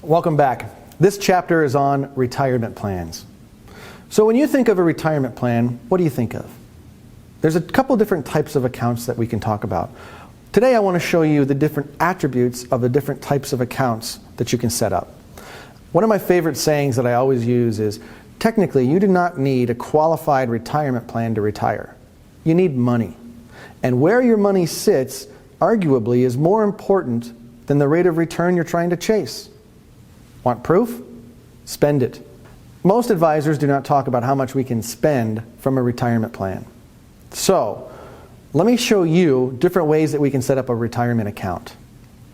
Welcome back. This chapter is on retirement plans. So when you think of a retirement plan, what do you think of? There's a couple different types of accounts that we can talk about. Today I want to show you the different attributes of the different types of accounts that you can set up. One of my favorite sayings that I always use is, technically you do not need a qualified retirement plan to retire. You need money. And where your money sits, arguably, is more important than the rate of return you're trying to chase. Want proof? Spend it. Most advisors do not talk about how much we can spend from a retirement plan. So, let me show you different ways that we can set up a retirement account.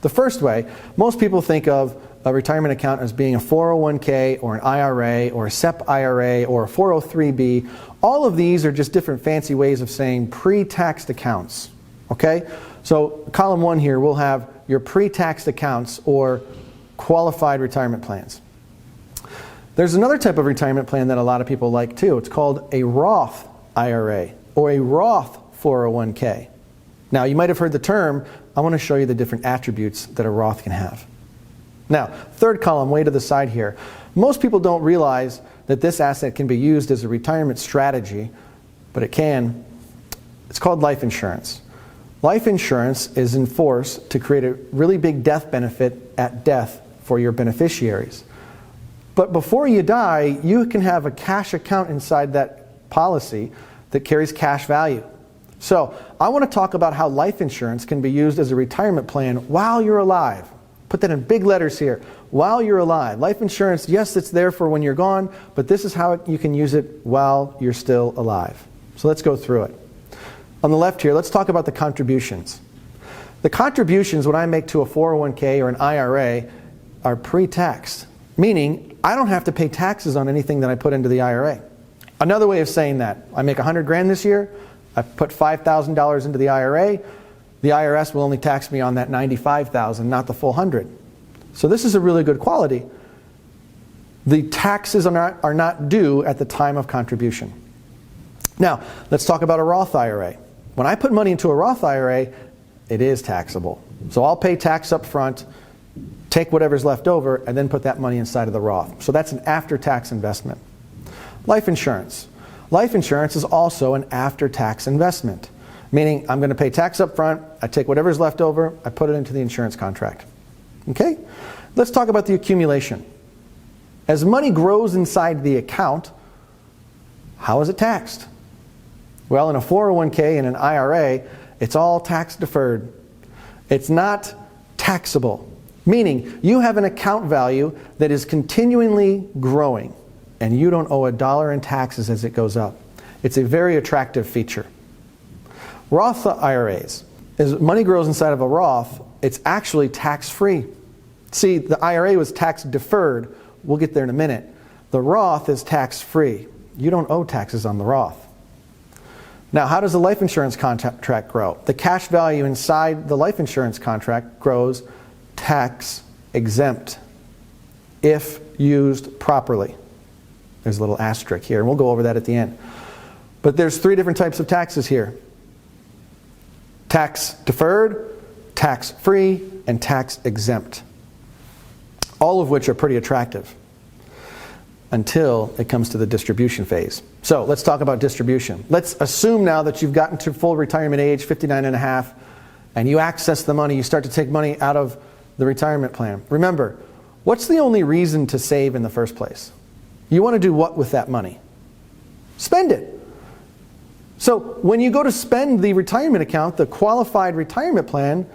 The first way, most people think of a retirement account as being a 401k or an IRA or a SEP IRA or a 403b. All of these are just different fancy ways of saying pre-taxed accounts. Okay? So, column 1 here, we'll have your pre-taxed accounts or qualified retirement plans. There's another type of retirement plan that a lot of people like too. It's called a Roth IRA or a Roth 401k. Now, you might have heard the term. I want to show you the different attributes that a Roth can have. Now, third column, way to the side here. Most people don't realize that this asset can be used as a retirement strategy, but it can. It's called life insurance. Life insurance is in force to create a really big death benefit at death for your beneficiaries. But before you die, you can have a cash account inside that policy that carries cash value. So I want to talk about how life insurance can be used as a retirement plan while you're alive. Put that in big letters here. While you're alive. Life insurance, yes, it's there for when you're gone, but this is how you can use it while you're still alive. So let's go through it. On the left here, let's talk about the contributions. The contributions, when I make to a 401k or an IRA, are pre-taxed, meaning I don't have to pay taxes on anything that I put into the IRA. Another way of saying that, I make $100,000 this year, I put $5,000 into the IRA, the IRS will only tax me on that $95,000, not the full $100,000. So this is a really good quality. The taxes are not due at the time of contribution. Now, let's talk about a Roth IRA. When I put money into a Roth IRA, it is taxable. So I'll pay tax up front, take whatever's left over, and then put that money inside of the Roth. So that's an after-tax investment. Life insurance. Life insurance is also an after-tax investment, meaning I'm going to pay tax up front, I take whatever's left over, I put it into the insurance contract. Okay? Let's talk about the accumulation. As money grows inside the account, how is it taxed? Well, in a 401k and an IRA, it's all tax deferred. It's not taxable. Meaning, you have an account value that is continually growing, and you don't owe $1 in taxes as it goes up. It's a very attractive feature. Roth IRAs, as money grows inside of a Roth, it's actually tax-free. See, the IRA was tax deferred. We'll get there in a minute. The Roth is tax-free. You don't owe taxes on the Roth. Now, how does the life insurance contract grow? The cash value inside the life insurance contract grows tax exempt if used properly. There's a little asterisk here, and we'll go over that at the end. But there's 3 different types of taxes here. Tax deferred, tax free, and tax exempt. All of which are pretty attractive until it comes to the distribution phase. So let's talk about distribution. Let's assume now that you've gotten to full retirement age, 59 and a half, and you access the money, you start to take money out of the retirement plan. Remember, what's the only reason to save in the first place? You want to do what with that money? Spend it. So when you go to spend the retirement account, the qualified retirement plan,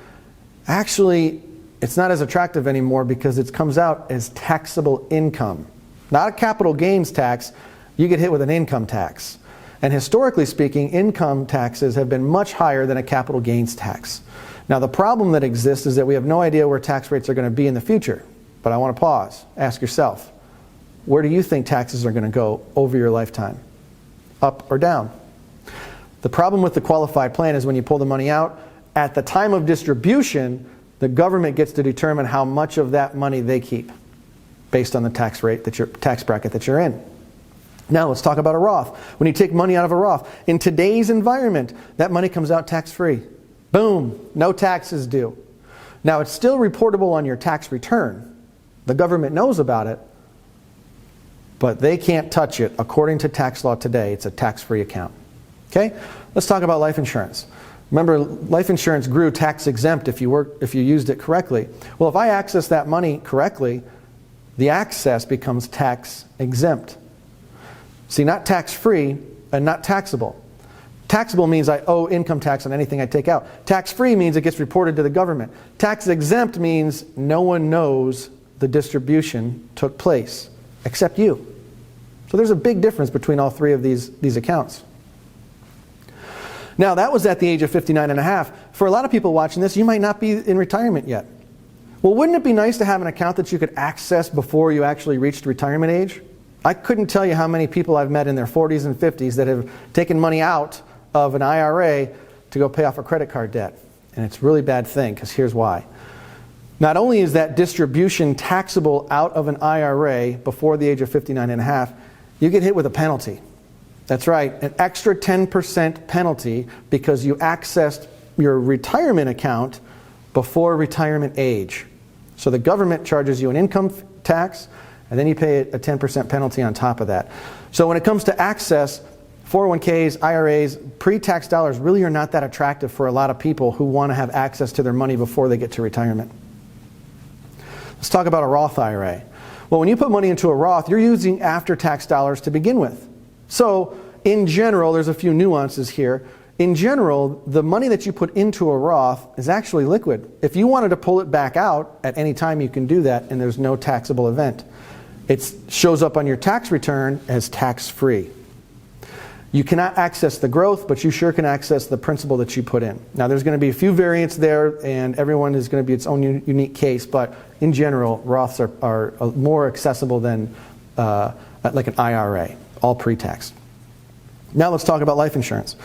actually it's not as attractive anymore because it comes out as taxable income. Not a capital gains tax, you get hit with an income tax. And historically speaking, income taxes have been much higher than a capital gains tax. Now the problem that exists is that we have no idea where tax rates are going to be in the future. But I want to pause. Ask yourself, where do you think taxes are going to go over your lifetime? Up or down? The problem with the qualified plan is when you pull the money out, at the time of distribution, the government gets to determine how much of that money they keep based on the tax rate tax bracket that you're in. Now let's talk about a Roth. When you take money out of a Roth, in today's environment, that money comes out tax-free. Boom, no taxes due. Now it's still reportable on your tax return, The government knows about it, but they can't touch it. According to tax law today, it's a tax-free account. Okay? Let's talk about life insurance. Remember, life insurance grew tax exempt if you used it correctly. Well, if I access that money correctly, the access becomes tax exempt. See, not tax-free and not taxable. Taxable means I owe income tax on anything I take out. Tax-free means it gets reported to the government. Tax-exempt means no one knows the distribution took place except you. So there's a big difference between all three of these accounts. Now, that was at the age of 59 and a half. For a lot of people watching this, you might not be in retirement yet. Well, wouldn't it be nice to have an account that you could access before you actually reached retirement age? I couldn't tell you how many people I've met in their 40s and 50s that have taken money out of an IRA to go pay off a credit card debt. And it's a really bad thing, because here's why. Not only is that distribution taxable out of an IRA before the age of 59 and a half, you get hit with a penalty. That's right, an extra 10% penalty because you accessed your retirement account before retirement age. So the government charges you an income tax, and then you pay a 10% penalty on top of that. So when it comes to access, 401ks, IRAs, pre-tax dollars really are not that attractive for a lot of people who want to have access to their money before they get to retirement. Let's talk about a Roth IRA. Well, when you put money into a Roth, you're using after-tax dollars to begin with. So, in general, there's a few nuances here. In general, the money that you put into a Roth is actually liquid. If you wanted to pull it back out at any time, you can do that, and there's no taxable event. It shows up on your tax return as tax-free. You cannot access the growth, but you sure can access the principal that you put in. Now, there's going to be a few variants there, and everyone is going to be its own unique case, but in general, Roths are more accessible than like an IRA, all pre-tax. Now let's talk about life insurance.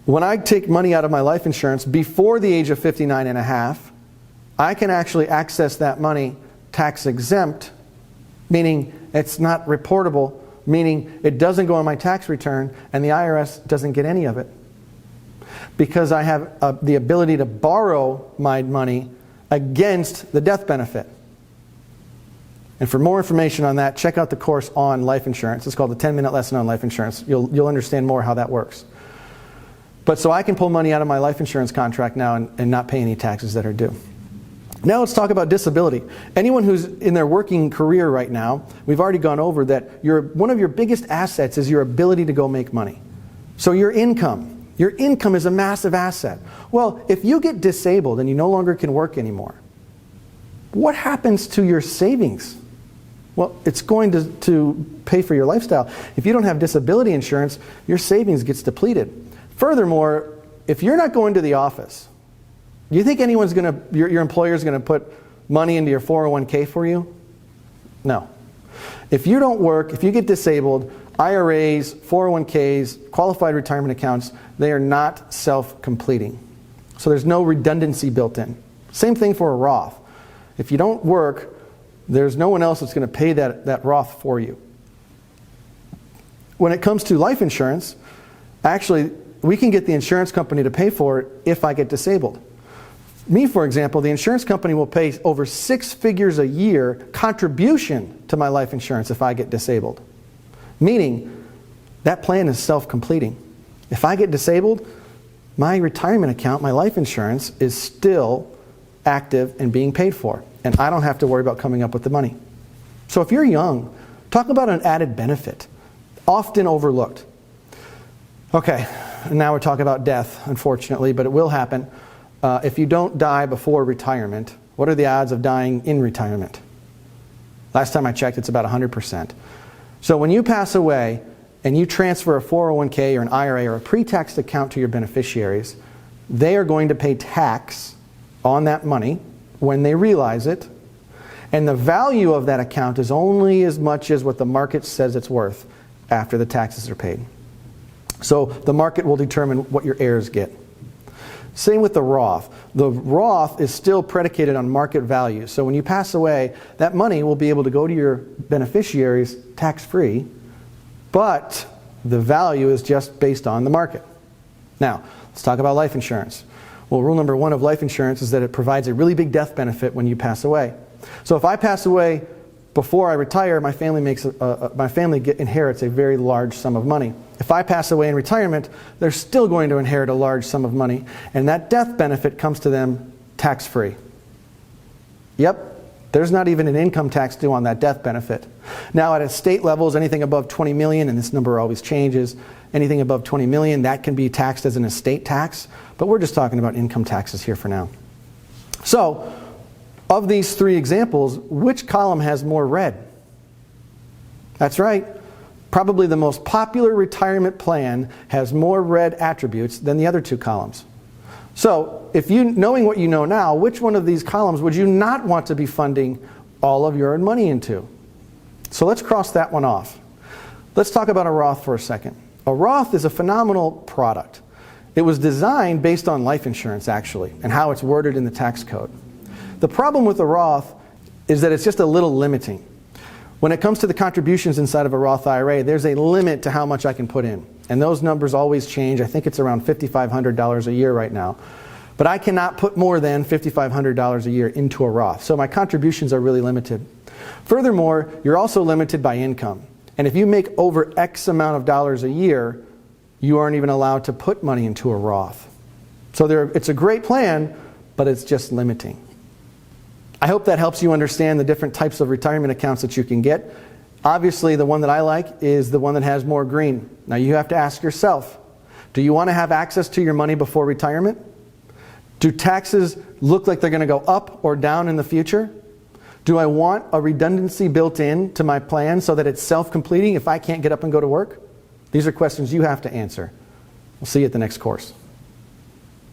When I take money out of my life insurance before the age of 59 and a half, I can actually access that money tax exempt, meaning it's not reportable, meaning it doesn't go on my tax return and the IRS doesn't get any of it. Because I have the ability to borrow my money against the death benefit. And for more information on that, check out the course on life insurance. It's called the 10-Minute Lesson on Life Insurance. You'll understand more how that works. But so I can pull money out of my life insurance contract now and not pay any taxes that are due. Now let's talk about disability. Anyone who's in their working career right now, we've already gone over that one of your biggest assets is your ability to go make money. So your income is a massive asset. Well, if you get disabled and you no longer can work anymore, what happens to your savings? Well, it's going to pay for your lifestyle. If you don't have disability insurance, your savings gets depleted. Furthermore, if you're not going to the office, do you think your employer's going to put money into your 401k for you? No. If you don't work, if you get disabled, IRAs, 401ks, qualified retirement accounts, they are not self-completing. So there's no redundancy built in. Same thing for a Roth. If you don't work, there's no one else that's going to pay that Roth for you. When it comes to life insurance, actually, we can get the insurance company to pay for it if I get disabled. Me, for example, the insurance company will pay over 6 figures a year contribution to my life insurance if I get disabled. Meaning, that plan is self-completing. If I get disabled, my retirement account, my life insurance, is still active and being paid for. And I don't have to worry about coming up with the money. So if you're young, talk about an added benefit, often overlooked. Okay, now we're talking about death, unfortunately, but it will happen. If you don't die before retirement, what are the odds of dying in retirement? Last time I checked, it's about 100%. So when you pass away and you transfer a 401k or an IRA or a pre-taxed account to your beneficiaries, they are going to pay tax on that money when they realize it, and the value of that account is only as much as what the market says it's worth after the taxes are paid. So the market will determine what your heirs get. Same with the Roth. The Roth is still predicated on market value. So when you pass away, that money will be able to go to your beneficiaries tax-free, but the value is just based on the market. Now, let's talk about life insurance. Well, rule number 1 of life insurance is that it provides a really big death benefit when you pass away. So if I pass away before I retire, my family inherits a very large sum of money. If I pass away in retirement, they're still going to inherit a large sum of money, and that death benefit comes to them tax-free. Yep, there's not even an income tax due on that death benefit. Now at state levels, anything above 20 million, and this number always changes, anything above 20 million, that can be taxed as an estate tax, but we're just talking about income taxes here for now. So, of these three examples, which column has more red? That's right. Probably the most popular retirement plan has more red attributes than the other two columns. So, knowing what you know now, which one of these columns would you not want to be funding all of your money into? So let's cross that one off. Let's talk about a Roth for a second. A Roth is a phenomenal product. It was designed based on life insurance, actually, and how it's worded in the tax code. The problem with a Roth is that it's just a little limiting. When it comes to the contributions inside of a Roth IRA, there's a limit to how much I can put in. And those numbers always change. I think it's around $5,500 a year right now. But I cannot put more than $5,500 a year into a Roth. So my contributions are really limited. Furthermore, you're also limited by income. And if you make over X amount of dollars a year, you aren't even allowed to put money into a Roth. So it's a great plan, but it's just limiting. I hope that helps you understand the different types of retirement accounts that you can get. Obviously, the one that I like is the one that has more green. Now you have to ask yourself, do you want to have access to your money before retirement? Do taxes look like they're going to go up or down in the future? Do I want a redundancy built in to my plan so that it's self-completing if I can't get up and go to work? These are questions you have to answer. We'll see you at the next course.